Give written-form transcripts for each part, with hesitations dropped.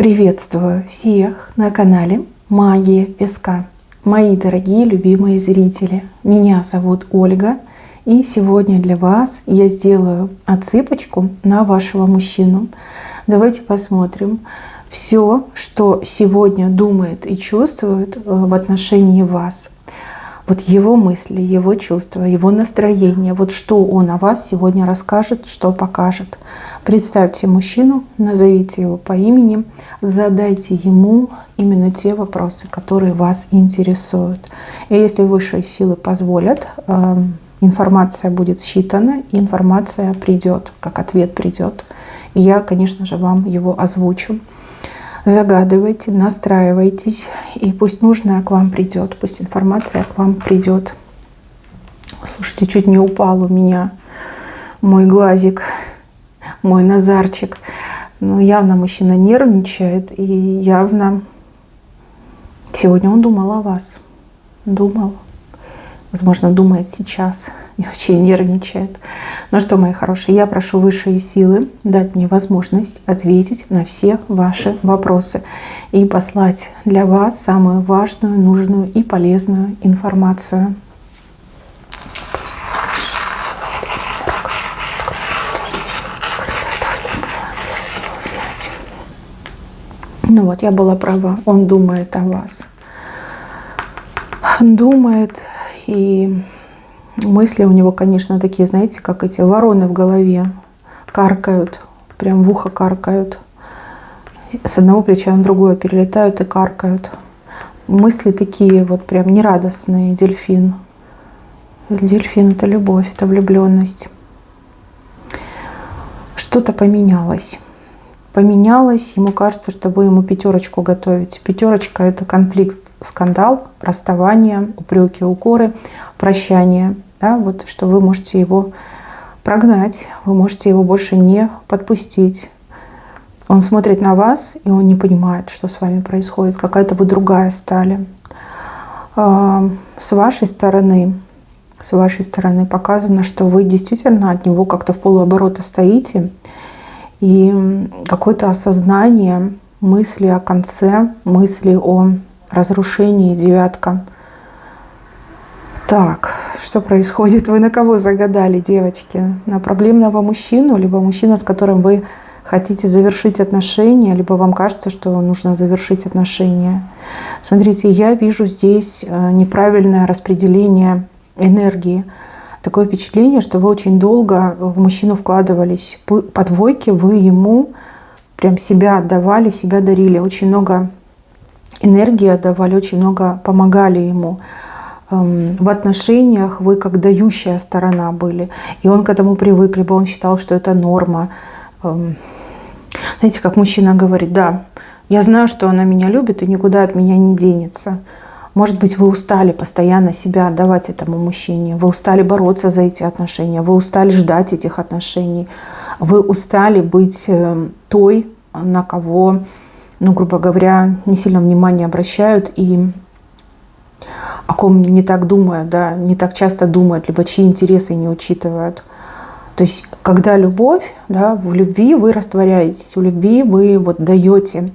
Приветствую всех на канале Магия Песка. Мои дорогие любимые зрители, меня зовут Ольга, и сегодня для вас я сделаю отсыпочку на вашего мужчину. Давайте посмотрим все, что сегодня думает и чувствует в отношении вас. Вот его мысли, его чувства, его настроение, вот что он о вас сегодня расскажет, что покажет. Представьте мужчину, назовите его по имени, задайте ему именно те вопросы, которые вас интересуют. И если высшие силы позволят, информация будет считана, и информация придет, как ответ придет. И я, конечно же, вам его озвучу. Загадывайте, настраивайтесь, и пусть нужное к вам придет, пусть информация к вам придет. Слушайте, чуть не упал у меня мой глазик, мой назарчик. Но явно мужчина нервничает, и явно сегодня он думал о вас. Думал. Возможно, думает сейчас и очень нервничает. Ну что, мои хорошие, я прошу высшие силы дать мне возможность ответить на все ваши вопросы и послать для вас самую важную, нужную и полезную информацию. Ну вот, я была права. Он думает о вас. Думает. И мысли у него, конечно, такие, знаете, как эти вороны в голове. Каркают, прям в ухо каркают. С одного плеча на другое перелетают и каркают. Мысли такие вот прям нерадостные, дельфин. Дельфин — это любовь, это влюбленность. Что-то поменялось. Ему кажется, что вы ему пятерочку готовите. Пятерочка — это конфликт, скандал, расставание, упреки, укоры, прощание. Да, вот, что вы можете его прогнать, вы можете его больше не подпустить. Он смотрит на вас, и он не понимает, что с вами происходит. Какая-то вы другая стали. С вашей стороны показано, что вы действительно от него как-то в полуоборота стоите. И какое-то осознание, мысли о конце, мысли о разрушении, девятка. Так, что происходит? Вы на кого загадали, девочки? На проблемного мужчину, либо мужчина, с которым вы хотите завершить отношения, либо вам кажется, что нужно завершить отношения? Смотрите, я вижу здесь неправильное распределение энергии. Такое впечатление, что вы очень долго в мужчину вкладывались. По двойке вы ему прям себя отдавали, себя дарили. Очень много энергии отдавали, очень много помогали ему. В отношениях вы как дающая сторона были. И он к этому привык, либо он считал, что это норма. Знаете, как мужчина говорит: да, я знаю, что она меня любит и никуда от меня не денется. Может быть, вы устали постоянно себя отдавать этому мужчине, вы устали бороться за эти отношения, вы устали ждать этих отношений, вы устали быть той, на кого, грубо говоря, не сильно внимание обращают и о ком не так думают, да, не так часто думают, либо чьи интересы не учитывают. То есть, когда любовь, да, в любви вы растворяетесь, в любви вы вот даете.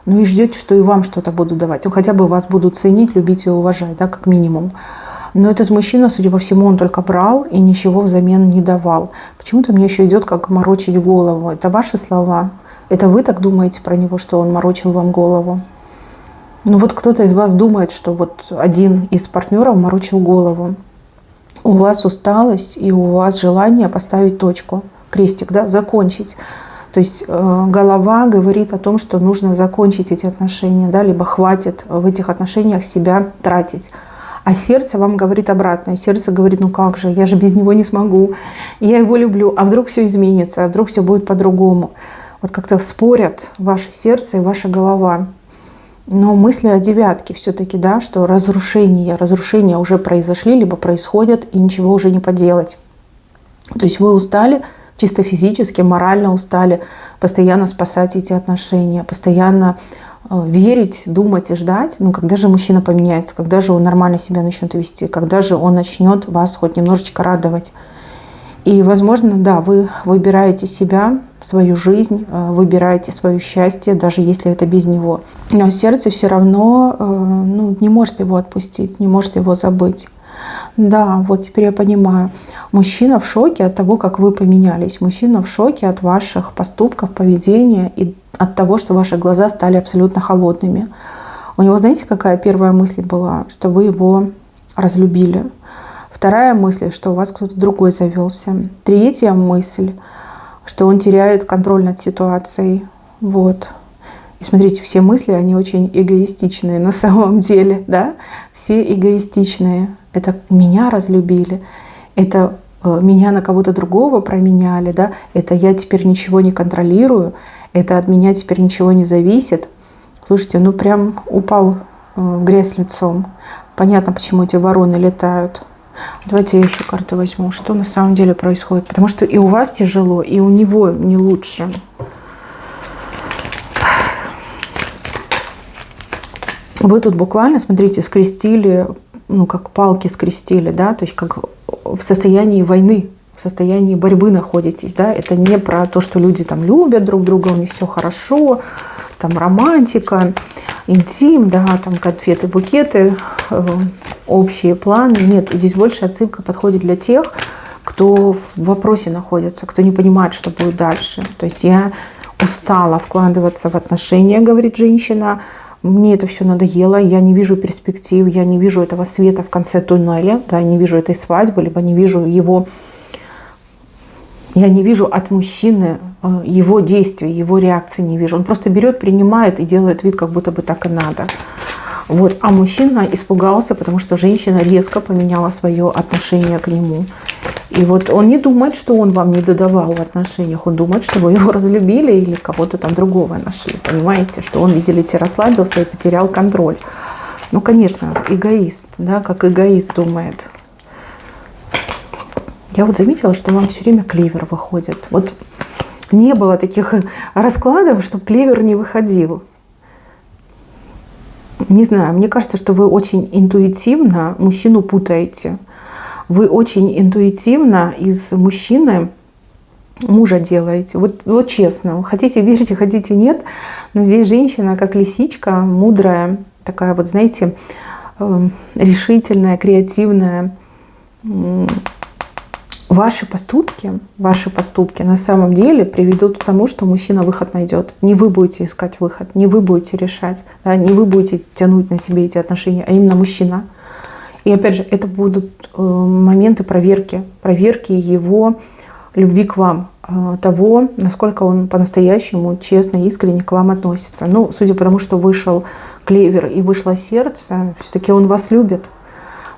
И ждете, что и вам что-то будут давать. Хотя бы вас будут ценить, любить и уважать, да, как минимум. Но этот мужчина, судя по всему, он только брал и ничего взамен не давал. Почему-то мне еще идет как морочить голову. Это ваши слова? Это вы так думаете про него, что он морочил вам голову? Вот кто-то из вас думает, что вот один из партнеров морочил голову. У вас усталость и у вас желание поставить точку, крестик, да, закончить. То есть голова говорит о том, что нужно закончить эти отношения, да, либо хватит в этих отношениях себя тратить. А сердце вам говорит обратное. Сердце говорит: ну как же, я же без него не смогу, я его люблю, а вдруг все изменится, а вдруг все будет по-другому. Вот как-то спорят ваше сердце и ваша голова. Но мысли о девятке все-таки, да, что разрушения уже произошли, либо происходят, и ничего уже не поделать. То есть вы устали, чисто физически, морально устали постоянно спасать эти отношения, постоянно верить, думать и ждать. Когда же мужчина поменяется, когда же он нормально себя начнет вести, когда же он начнет вас хоть немножечко радовать. И, возможно, да, вы выбираете себя, свою жизнь, выбираете свое счастье, даже если это без него. Но сердце все равно не может его отпустить, не может его забыть. Да, вот теперь я понимаю. Мужчина в шоке от того, как вы поменялись. Мужчина в шоке от ваших поступков, поведения и от того, что ваши глаза стали абсолютно холодными. У него, знаете, какая первая мысль была? Что вы его разлюбили. Вторая мысль, что у вас кто-то другой завелся. Третья мысль, что он теряет контроль над ситуацией. Вот. И смотрите, все мысли, они очень эгоистичные на самом деле, да? Все эгоистичные. Это меня разлюбили, это меня на кого-то другого променяли, да? Это я теперь ничего не контролирую, это от меня теперь ничего не зависит. Слушайте, прям упал в грязь лицом. Понятно, почему эти вороны летают. Давайте я еще карту возьму. Что на самом деле происходит? Потому что и у вас тяжело, и у него не лучше. Вы тут буквально, смотрите, скрестили, как палки скрестили, да, то есть как в состоянии войны, в состоянии борьбы находитесь, да. Это не про то, что люди там любят друг друга, у них все хорошо, там романтика, интим, да, там конфеты, букеты, общие планы. Нет, здесь больше отсылка подходит для тех, кто в вопросе находится, кто не понимает, что будет дальше. То есть я устала вкладываться в отношения, говорит женщина, мне это все надоело, я не вижу перспектив, я не вижу этого света в конце туннеля, да, не вижу этой свадьбы, либо не вижу его, я не вижу от мужчины его действий, его реакции не вижу. Он просто берет, принимает и делает вид, как будто бы так и надо. Вот. А мужчина испугался, потому что женщина резко поменяла свое отношение к нему. И вот он не думает, что он вам не додавал в отношениях, он думает, что вы его разлюбили или кого-то там другого нашли. Понимаете, что он, видите, расслабился и потерял контроль. Конечно, эгоист, да, как эгоист думает. Я вот заметила, что вам все время клевер выходит. Вот не было таких раскладов, чтобы клевер не выходил. Не знаю, мне кажется, что вы очень интуитивно мужчину путаете. Вы очень интуитивно из мужчины мужа делаете. Вот честно, хотите верьте, хотите нет, но здесь женщина как лисичка, мудрая, такая вот, знаете, решительная, креативная. Ваши поступки на самом деле приведут к тому, что мужчина выход найдет. Не вы будете искать выход, не вы будете решать, да, не вы будете тянуть на себе эти отношения, а именно мужчина. И опять же, это будут моменты проверки его любви к вам, того, насколько он по-настоящему честно, искренне к вам относится. Судя по тому, что вышел клевер и вышло сердце, все-таки он вас любит.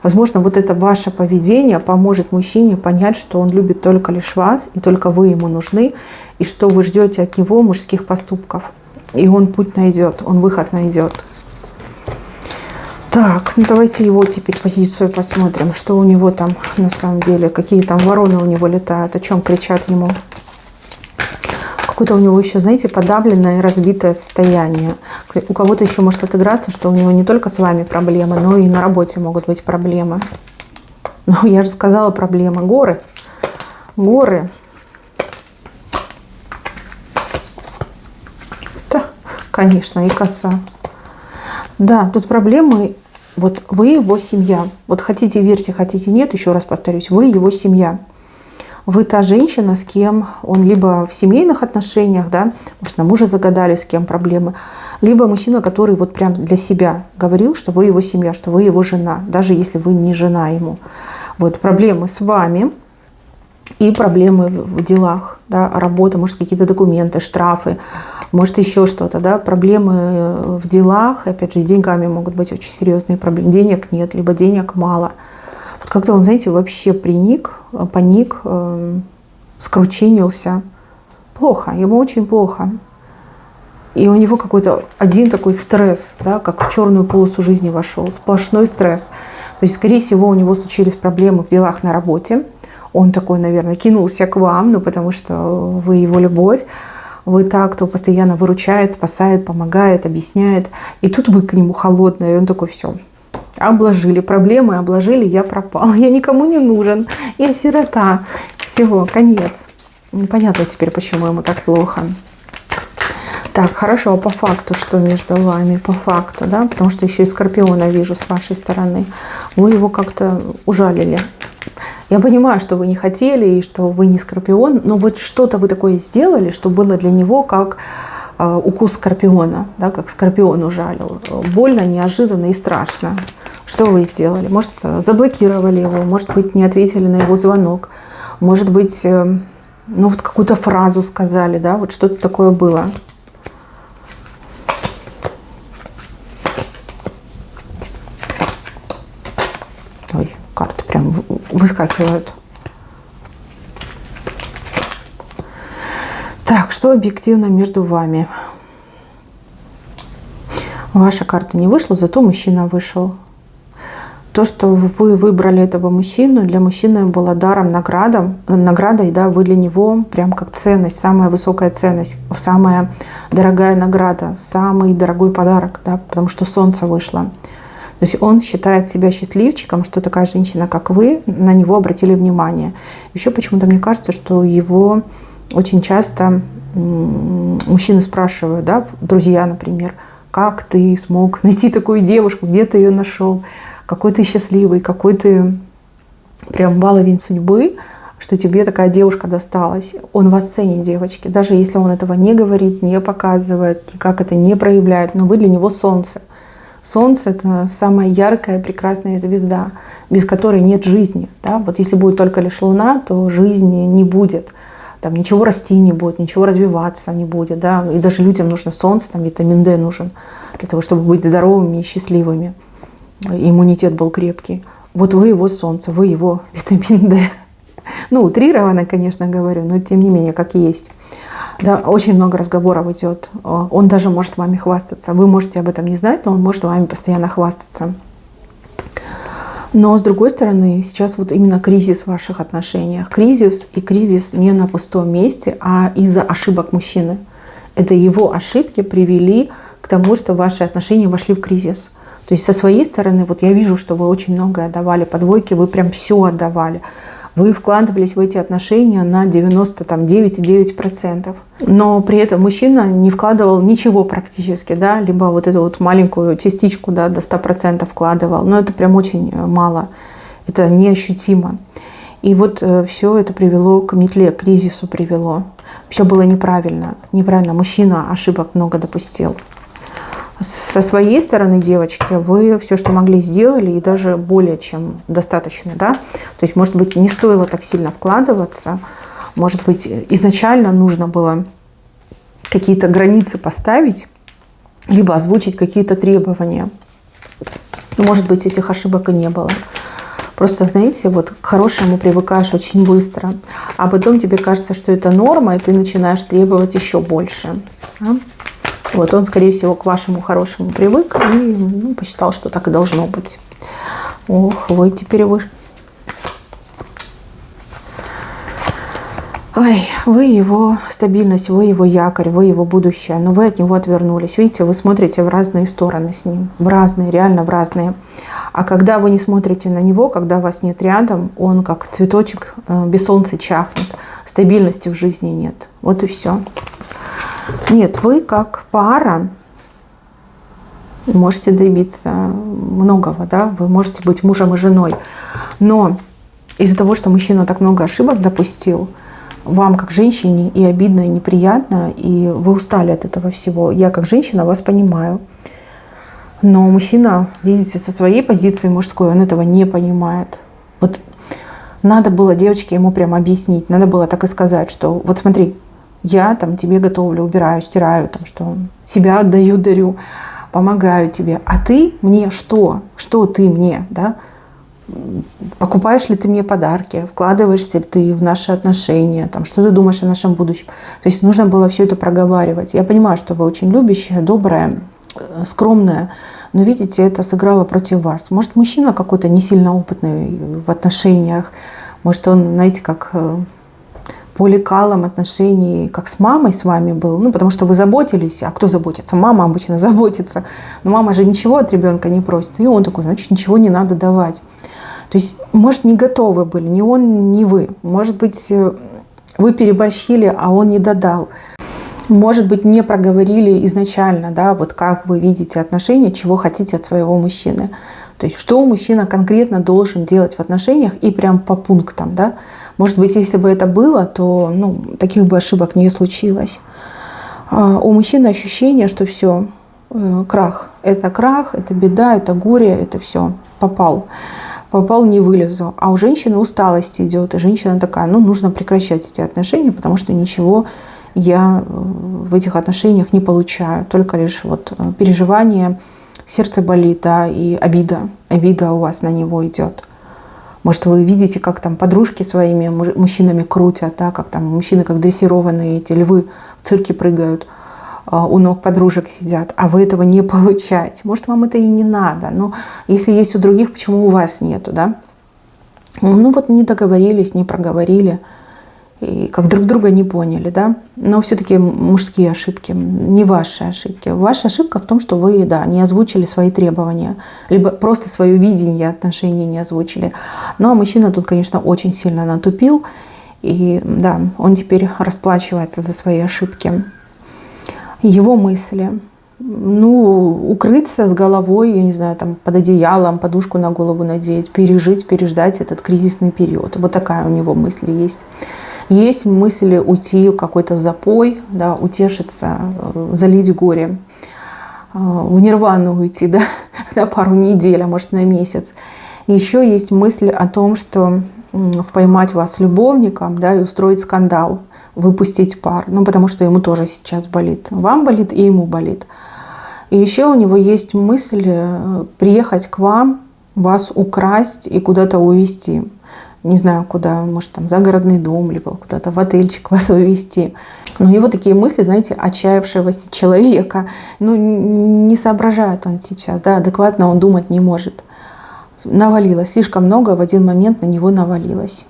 Возможно, вот это ваше поведение поможет мужчине понять, что он любит только лишь вас, и только вы ему нужны, и что вы ждете от него мужских поступков. И он путь найдет, он выход найдет. Так, давайте его теперь позицию посмотрим, что у него там на самом деле, какие там вороны у него летают, о чем кричат ему. Какое-то у него еще, знаете, подавленное и разбитое состояние. У кого-то еще может отыграться, что у него не только с вами проблемы, но и на работе могут быть проблемы. Я же сказала, проблема. Горы. Да, конечно, и коса. Да, тут проблемы. Вот вы его семья. Вот хотите верьте, хотите нет, еще раз повторюсь, вы его семья. Вы та женщина, с кем он либо в семейных отношениях, да, может, на мужа загадали, с кем проблемы, либо мужчина, который вот прям для себя говорил, что вы его семья, что вы его жена, даже если вы не жена ему. Вот проблемы с вами и проблемы в делах, да, работа, может, какие-то документы, штрафы, может, еще что-то, да, проблемы в делах, опять же, с деньгами могут быть очень серьезные проблемы, денег нет, либо денег мало. Вот как-то он, знаете, вообще паник, скручинился. Плохо, ему очень плохо. И у него какой-то один такой стресс, да, как в черную полосу жизни вошел, сплошной стресс. То есть, скорее всего, у него случились проблемы в делах на работе. Он такой, наверное, кинулся к вам, потому что вы его любовь. Вы так, кто постоянно выручает, спасает, помогает, объясняет. И тут вы к нему холодная, и он такой, все. Обложили проблемы, обложили, я пропал. Я никому не нужен. Я сирота. Всего, конец. Непонятно теперь, почему ему так плохо. Так, хорошо, а по факту что между вами? По факту, да? Потому что еще и Скорпиона вижу с вашей стороны. Вы его как-то ужалили. Я понимаю, что вы не хотели и что вы не Скорпион, но вот что-то вы такое сделали, что было для него как укус Скорпиона, да, как Скорпион ужалил. Больно, неожиданно и страшно. Что вы сделали? Может, заблокировали его, может быть, не ответили на его звонок, может быть, ну вот какую-то фразу сказали, да, вот что-то такое было. Ой, карты прям выскакивают. Так, что объективно между вами? Ваша карта не вышла, зато мужчина вышел. То, что вы выбрали этого мужчину, для мужчины было даром, наградой, да, вы для него прям как ценность, самая высокая ценность, самая дорогая награда, самый дорогой подарок, да, потому что солнце вышло. То есть он считает себя счастливчиком, что такая женщина, как вы, на него обратили внимание. Еще почему-то мне кажется, что его очень часто мужчины спрашивают, да, друзья, например, как ты смог найти такую девушку, где ты ее нашел, какой ты счастливый, какой ты прям баловень судьбы, что тебе такая девушка досталась. Он вас ценит, девочки, даже если он этого не говорит, не показывает, никак это не проявляет, но вы для него солнце. Солнце — это самая яркая, прекрасная звезда, без которой нет жизни. Да? Вот если будет только лишь луна, то жизни не будет. Там ничего расти не будет, ничего развиваться не будет. Да? И даже людям нужно солнце, там витамин D нужен для того, чтобы быть здоровыми и счастливыми. Иммунитет был крепкий. Вот вы его солнце, вы его витамин D. Ну, утрированно, конечно, говорю, но тем не менее, как есть. Да, очень много разговоров идет. Он даже может вами хвастаться. Вы можете об этом не знать, но он может вами постоянно хвастаться. Но, с другой стороны, сейчас вот именно кризис в ваших отношениях. Кризис, и кризис не на пустом месте, а из-за ошибок мужчины. Это его ошибки привели к тому, что ваши отношения вошли в кризис. То есть со своей стороны, вот я вижу, что вы очень многое отдавали по двойке, вы прям все отдавали. Вы вкладывались в эти отношения на 99,9%. Но при этом мужчина не вкладывал ничего практически, да, либо вот эту вот маленькую частичку, да, до 100% вкладывал. Но это прям очень мало, это неощутимо. И вот все это привело к метле, к кризису привело. Все было неправильно. Неправильно. Мужчина ошибок много допустил. Со своей стороны, девочки, вы все, что могли, сделали, и даже более чем достаточно, да. То есть, может быть, не стоило так сильно вкладываться, может быть, изначально нужно было какие-то границы поставить, либо озвучить какие-то требования. Может быть, этих ошибок и не было. Просто, знаете, вот к хорошему привыкаешь очень быстро, а потом тебе кажется, что это норма, и ты начинаешь требовать еще больше. Да? Вот он, скорее всего, к вашему хорошему привык и посчитал, что так и должно быть. Ох, вы теперь вы... Ой, вы его стабильность, вы его якорь, вы его будущее, но вы от него отвернулись. Видите, вы смотрите в разные стороны с ним, в разные, реально в разные. А когда вы не смотрите на него, когда вас нет рядом, он как цветочек без солнца чахнет, стабильности в жизни нет. Вот и все. Нет, вы как пара можете добиться многого, да, вы можете быть мужем и женой, но из-за того, что мужчина так много ошибок допустил, вам как женщине и обидно, и неприятно, и вы устали от этого всего. Я как женщина вас понимаю, но мужчина, видите, со своей позиции мужской, он этого не понимает. Вот надо было, девочке, ему прямо объяснить, надо было так и сказать, что вот смотри, я там тебе готовлю, убираю, стираю, там, что себя отдаю, дарю, помогаю тебе. А ты мне что? Что ты мне, да? Покупаешь ли ты мне подарки? Вкладываешься ли ты в наши отношения? Там, что ты думаешь о нашем будущем? То есть нужно было все это проговаривать. Я понимаю, что вы очень любящая, добрая, скромная, но видите, это сыграло против вас. Может, мужчина какой-то не сильно опытный в отношениях, может, он, знаете, как по лекалам отношений, как с мамой с вами был, ну, потому что вы заботились, а кто заботится? Мама обычно заботится, но мама же ничего от ребенка не просит, и он такой, значит, ничего не надо давать. То есть, может, не готовы были, ни он, ни вы. Может быть, вы переборщили, а он не додал. Может быть, не проговорили изначально, да, вот как вы видите отношения, чего хотите от своего мужчины. То есть, что мужчина конкретно должен делать в отношениях и прям по пунктам, да. Может быть, если бы это было, то таких бы ошибок не случилось. У мужчины ощущение, что все, крах, это беда, это горе, это все, попал, не вылезу. А у женщины усталость идет, и женщина такая, нужно прекращать эти отношения, потому что ничего я в этих отношениях не получаю, только лишь вот переживание, сердце болит, да, и обида у вас на него идет. Может, вы видите, как там подружки своими мужчинами крутят, да, как там мужчины, как дрессированные эти львы в цирке прыгают, у ног подружек сидят, а вы этого не получаете. Может, вам это и не надо, но если есть у других, почему у вас нету, да? Вот не договорились, не проговорили, и как друг друга не поняли, да? Но все-таки мужские ошибки, не ваши ошибки. Ваша ошибка в том, что вы, да, не озвучили свои требования, либо просто свое видение отношений не озвучили. Ну, а мужчина тут, конечно, очень сильно натупил, и, да, он теперь расплачивается за свои ошибки. Его мысли. Укрыться с головой, я не знаю, там, под одеялом, подушку на голову надеть, переждать этот кризисный период. Вот такая у него мысль есть. Есть мысли уйти в какой-то запой, да, утешиться, залить горе, в нирвану уйти, да, на пару недель, а может на месяц. Еще есть мысль о том, что поймать вас любовником, да, и устроить скандал, выпустить пар, потому что ему тоже сейчас болит. Вам болит и ему болит. И еще у него есть мысль приехать к вам, вас украсть и куда-то увезти. Не знаю, куда, может, там, загородный дом, либо куда-то в отельчик вас увезти. Но у него такие мысли, знаете, отчаявшегося человека. Не соображает он сейчас, да, адекватно он думать не может. Навалилось, слишком много в один момент на него навалилось.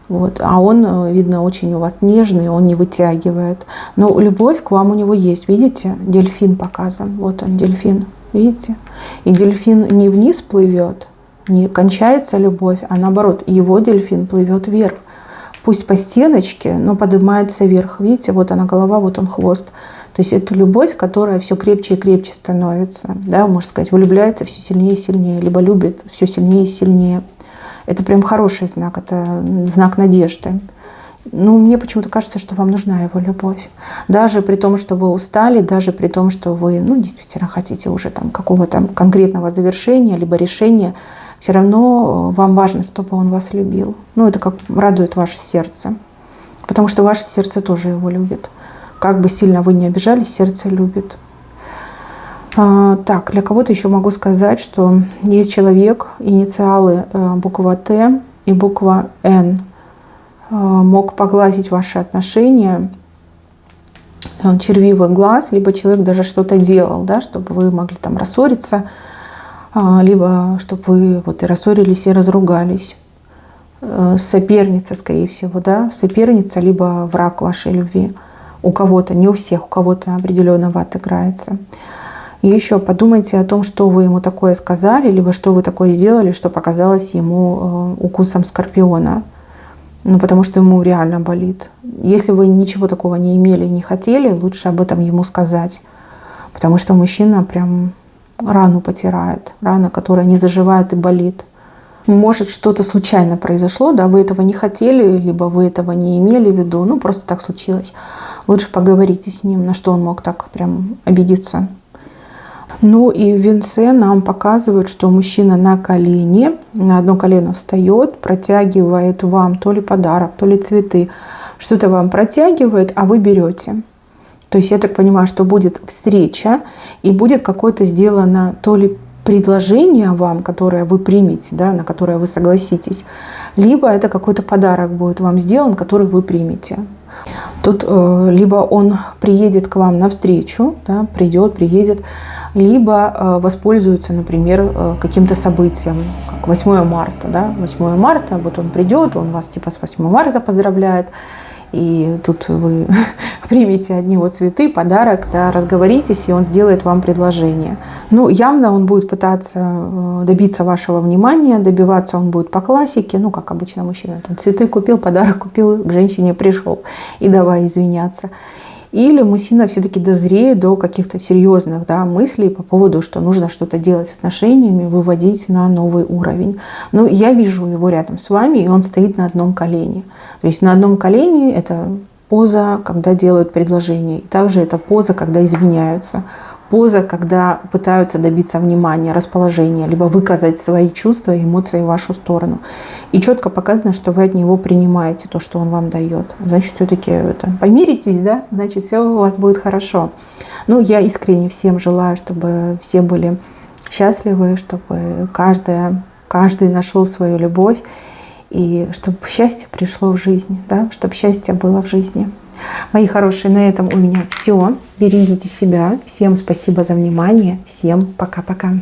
Вот. А он, видно, очень у вас нежный, он не вытягивает. Но любовь к вам у него есть. Видите, дельфин показан. Вот он, дельфин. Видите? И дельфин не вниз плывет, не кончается любовь, а наоборот, его дельфин плывет вверх. Пусть по стеночке, но поднимается вверх. Видите, вот она голова, вот он хвост. То есть это любовь, которая все крепче и крепче становится. Да, можно сказать, влюбляется все сильнее и сильнее, либо любит все сильнее и сильнее. Это прям хороший знак, это знак надежды. Мне почему-то кажется, что вам нужна его любовь. Даже при том, что вы устали, даже при том, что вы действительно хотите уже там какого-то конкретного завершения, либо решения, все равно вам важно, чтобы он вас любил. Это как радует ваше сердце. Потому что ваше сердце тоже его любит. Как бы сильно вы не обижались, сердце любит. Так, для кого-то еще могу сказать, что есть человек, инициалы буква Т и буква Н, мог погладить ваши отношения, червивый глаз, либо человек даже что-то делал, да, чтобы вы могли там рассориться, либо чтобы вы вот и рассорились, и разругались. Соперница, скорее всего, да, соперница, либо враг вашей любви. У кого-то, не у всех, у кого-то определенно отыграется. И еще подумайте о том, что вы ему такое сказали, либо что вы такое сделали, что показалось ему укусом скорпиона. Потому что ему реально болит. Если вы ничего такого не имели и не хотели, лучше об этом ему сказать. Потому что мужчина прям рану потирает, рана, которая не заживает и болит. Может, что-то случайно произошло, да, вы этого не хотели, либо вы этого не имели в виду, просто так случилось. Лучше поговорите с ним, на что он мог так прям обидеться. И в венце нам показывают, что мужчина на колени, на одно колено встает, протягивает вам то ли подарок, то ли цветы. Что-то вам протягивает, а вы берете. То есть я так понимаю, что будет встреча и будет какое-то сделано то ли предложение вам, которое вы примете, да, на которое вы согласитесь, либо это какой-то подарок будет вам сделан, который вы примете. Тут либо он приедет к вам навстречу, да, приедет, либо воспользуется, например, каким-то событием, как 8 марта. Да? 8 марта, вот он придет, он вас типа с 8 марта поздравляет, и тут вы примете от него цветы, подарок, да, разговоритесь, и он сделает вам предложение. Ну, явно он будет пытаться добиться вашего внимания, добиваться он будет по классике, ну, как обычно мужчина, там, цветы купил, подарок купил, к женщине пришел, и давай извиняться. Или мужчина все-таки дозреет до каких-то серьезных, да, мыслей по поводу, что нужно что-то делать с отношениями, выводить на новый уровень. Но я вижу его рядом с вами, и он стоит на одном колене. То есть на одном колене это поза, когда делают предложение. И также это поза, когда извиняются. Поза, когда пытаются добиться внимания, расположения, либо выказать свои чувства и эмоции в вашу сторону. И четко показано, что вы от него принимаете то, что он вам дает. Значит, все-таки помиритесь, да? Значит, все у вас будет хорошо. Ну, я искренне всем желаю, чтобы все были счастливы, чтобы каждый нашел свою любовь, и чтобы счастье пришло в жизнь, да? Чтобы счастье было в жизни. Мои хорошие, на этом у меня все. Берегите себя. Всем спасибо за внимание. Всем пока-пока.